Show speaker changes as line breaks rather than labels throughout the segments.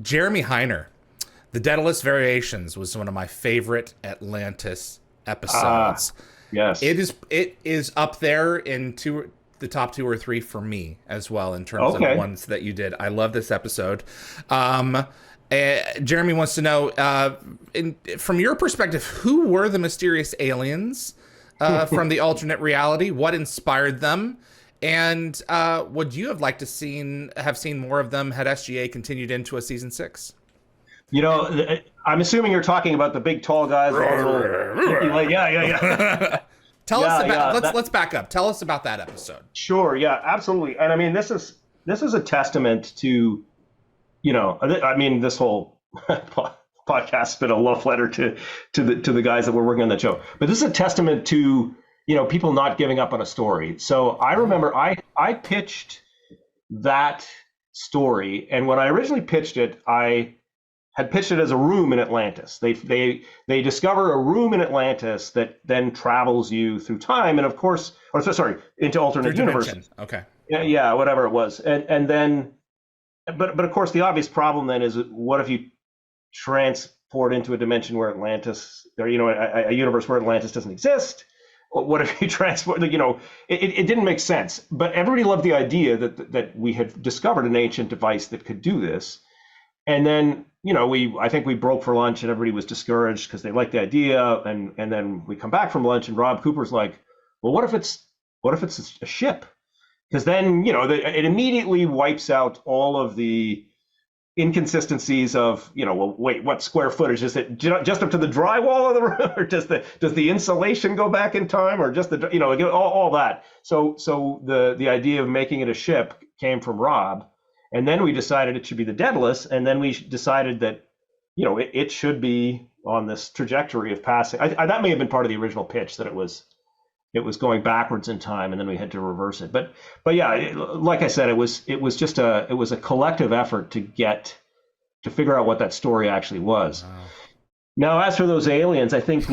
Jeremy Heiner, the Daedalus Variations was one of my favorite Atlantis episodes.
Yes.
It is up there in the top two or three for me as well in terms of the
Okay.
ones that you did. I love this episode. Jeremy wants to know, from your perspective, who were the mysterious aliens from the alternate reality? What inspired them? And would you have liked to have seen more of them had SGA continued into a season 6?
I'm assuming you're talking about the big tall guys. Yeah.
Tell us about.
Yeah,
let's back up. Tell us about that episode.
Sure. Yeah. Absolutely. And I mean, this is a testament to, this whole podcast has been a love letter to the guys that were working on that show. But this is a testament to people not giving up on a story. So I remember I pitched that story, and when I originally pitched it, I had pitched it as a room in Atlantis. They discover a room in Atlantis that then travels you through time, and of course, into alternate universes.
Okay.
Yeah, whatever it was, and then, but of course, the obvious problem then is, what if you transport into a dimension where Atlantis, or a universe where Atlantis doesn't exist? What if you transport? It didn't make sense. But everybody loved the idea that we had discovered an ancient device that could do this. And then, I think we broke for lunch and everybody was discouraged because they liked the idea. And then we come back from lunch and Rob Cooper's like, well, what if it's a ship? Because then, it immediately wipes out all of the inconsistencies of, well, wait, what square footage is it? Just up to the drywall of the room, or does the insulation go back in time, or just all that? So the idea of making it a ship came from Rob, and then we decided it should be the Daedalus, and then we decided that it should be on this trajectory of passing. That may have been part of the original pitch, that it was going backwards in time, and then we had to reverse it. But yeah, like I said, it was a collective effort to figure out what that story actually was. Wow. Now, as for those aliens, I think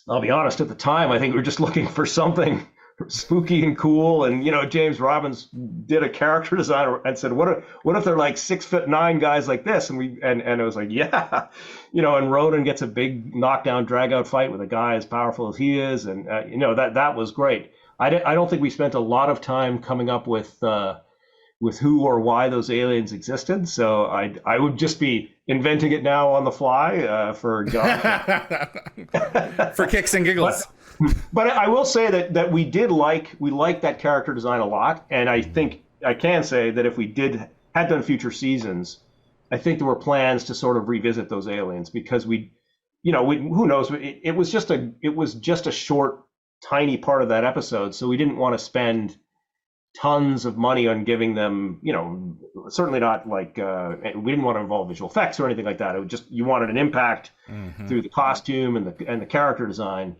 I'll be honest, at the time, I think we were just looking for something spooky and cool. And James Robbins did a character design and said, what if they're like 6'9" guys like this? And it was like, yeah, and Ronan gets a big knockdown, drag out fight with a guy as powerful as he is, and that was great. I don't think we spent a lot of time coming up with who or why those aliens existed. So I would just be inventing it now on the fly for John.
For kicks and giggles.
But I will say that we liked that character design a lot, and I think I can say that if we had done future seasons, I think there were plans to sort of revisit those aliens, because who knows, it was just a short, tiny part of that episode, so we didn't want to spend tons of money on giving them, certainly not like we didn't want to involve visual effects or anything like that. It was just, you wanted an impact through the costume and the character design.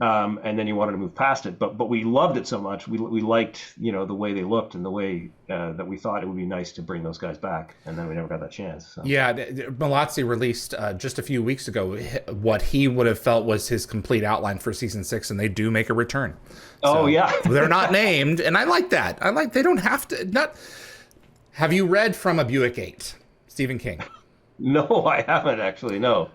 And then you wanted to move past it, but we loved it so much. We liked the way they looked and the way that we thought it would be nice to bring those guys back, and then we never got that chance. So. Yeah,
Malazzi released just a few weeks ago what he would have felt was his complete outline for season 6, and they do make a return. So,
yeah,
they're not named, and I like that. They don't have to. Not. Have you read From a Buick 8, Stephen King?
No, I haven't actually. No.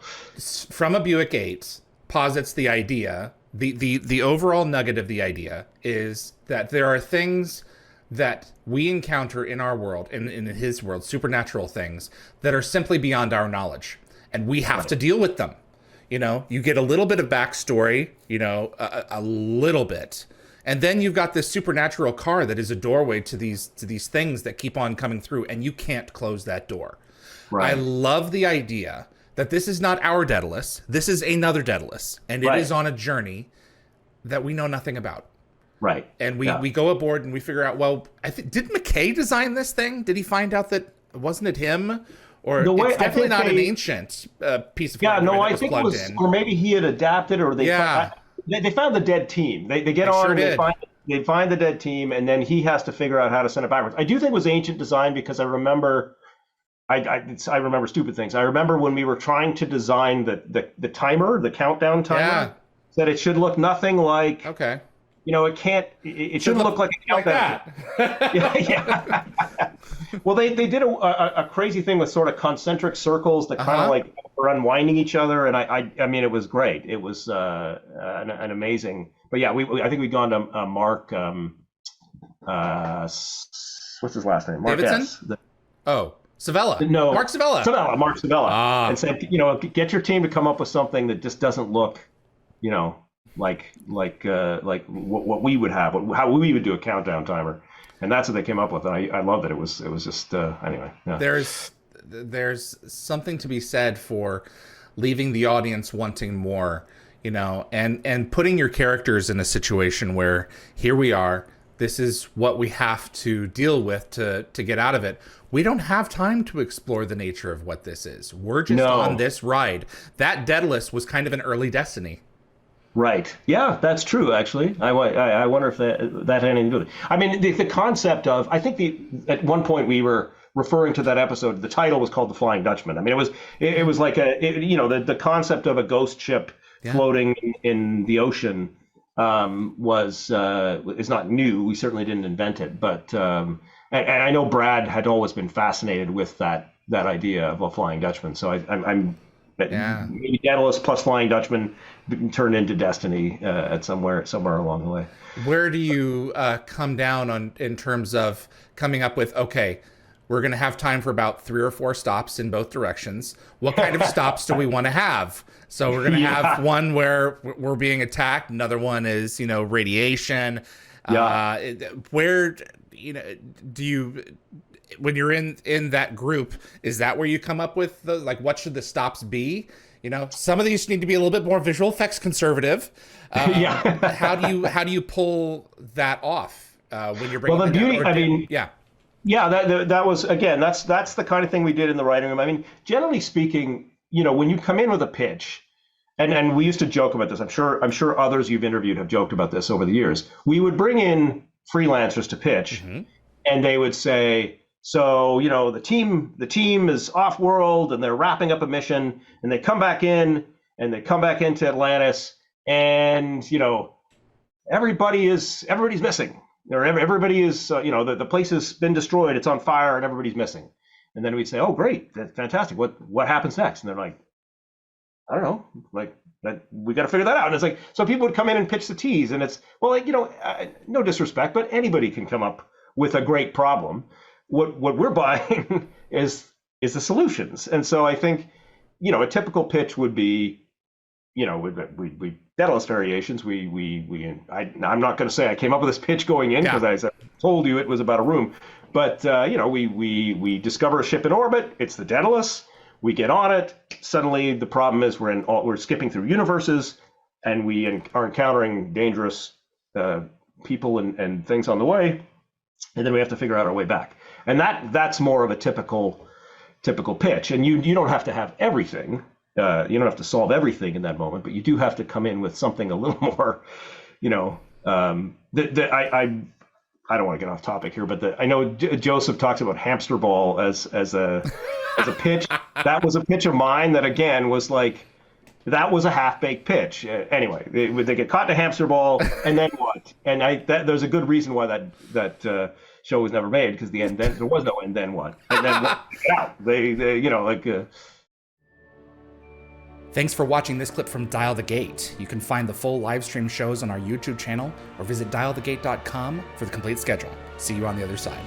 From a Buick 8 posits the idea. The overall nugget of the idea is that there are things that we encounter in our world, in his world, supernatural things that are simply beyond our knowledge, and we have to deal with them. You get a little bit of backstory, a little bit, and then you've got this supernatural car that is a doorway to these things that keep on coming through, and you can't close that door. Right. I love the idea that this is not our Daedalus, this is another Daedalus, and it is on a journey that we know nothing about.
Right.
And we go aboard and we figure out, well, did McKay design this thing? Did he find out that, wasn't it him? Or it's definitely not an ancient piece of hardware that was plugged in.
Or maybe he had adapted, or they found the dead team. They get on and they find the dead team, and then he has to figure out how to send it backwards. I do think it was ancient design, because I remember... I remember stupid things. I remember when we were trying to design the timer, the countdown timer, that it should look nothing like it can't. It shouldn't look like a countdown.
that.
Yeah. Well, they did a crazy thing with sort of concentric circles that kind of like were unwinding each other, and I mean, it was great. It was an amazing. But yeah, I think we'd gone to Mark. What's his last name? Mark
Davidson? Savella.
No,
Mark Savella.
Mark Savella. And said, get your team to come up with something that just doesn't look, like what we would have, how we would do a countdown timer. And that's what they came up with. And I loved it. It was just anyway. Yeah.
There's something to be said for leaving the audience wanting more, and putting your characters in a situation where here we are. This is what we have to deal with to get out of it. We don't have time to explore the nature of what this is. We're just on this ride. That Daedalus was kind of an early Destiny.
Right. Yeah, that's true, actually. I wonder if that had anything to do with it. I mean, the concept of, I think at one point we were referring to that episode, the title was called The Flying Dutchman. I mean, it was like the concept of a ghost ship floating in the ocean is not new. We certainly didn't invent it, but and I know Brad had always been fascinated with that idea of a Flying Dutchman. So I'm maybe Daedalus plus Flying Dutchman turned into Destiny at somewhere along the way.
Where do you come down in terms of coming up with, okay, we're going to have time for about 3 or 4 stops in both directions. What kind of stops do we want to have? So we're going to have one where we're being attacked. Another one is, radiation. Where, do you, when you're in that group, is that where you come up with what should the stops be? Some of these need to be a little bit more visual effects conservative. How do you pull that off when you're bringing?
Well, the beauty,
Yeah,
that was, again, that's the kind of thing we did in the writing room. I mean, generally speaking, when you come in with a pitch, and we used to joke about this. I'm sure others you've interviewed have joked about this over the years. We would bring in freelancers to pitch, and they would say, so, the team is off world and they're wrapping up a mission, and they come back into Atlantis, and everybody's missing. Everybody is, the place has been destroyed. It's on fire, and everybody's missing. And then we'd say, "Oh, great, that's fantastic. What happens next?" And they're like, "I don't know. We got to figure that out." And it's like, so people would come in and pitch the tease, and it's no disrespect, but anybody can come up with a great problem. What we're buying is the solutions. And so I think, a typical pitch would be, we Daedalus variations. I'm not going to say I came up with this pitch going in, because I told you it was about a room, but we discover a ship in orbit. It's the Daedalus. We get on it. Suddenly the problem is we're skipping through universes, and we are encountering dangerous people and things on the way, and then we have to figure out our way back. And that's more of a typical pitch. And you don't have to have everything. You don't have to solve everything in that moment, but you do have to come in with something a little more, I don't want to get off topic here, but I know Joseph talks about hamster ball as a pitch. That was a pitch of mine that, again, was like, that was a half-baked pitch. Anyway, they get caught in a hamster ball, and then what? And there's a good reason why that show was never made, because there was no and then what? And then what? They
Thanks for watching this clip from Dial the Gate. You can find the full live stream shows on our YouTube channel, or visit dialthegate.com for the complete schedule. See you on the other side.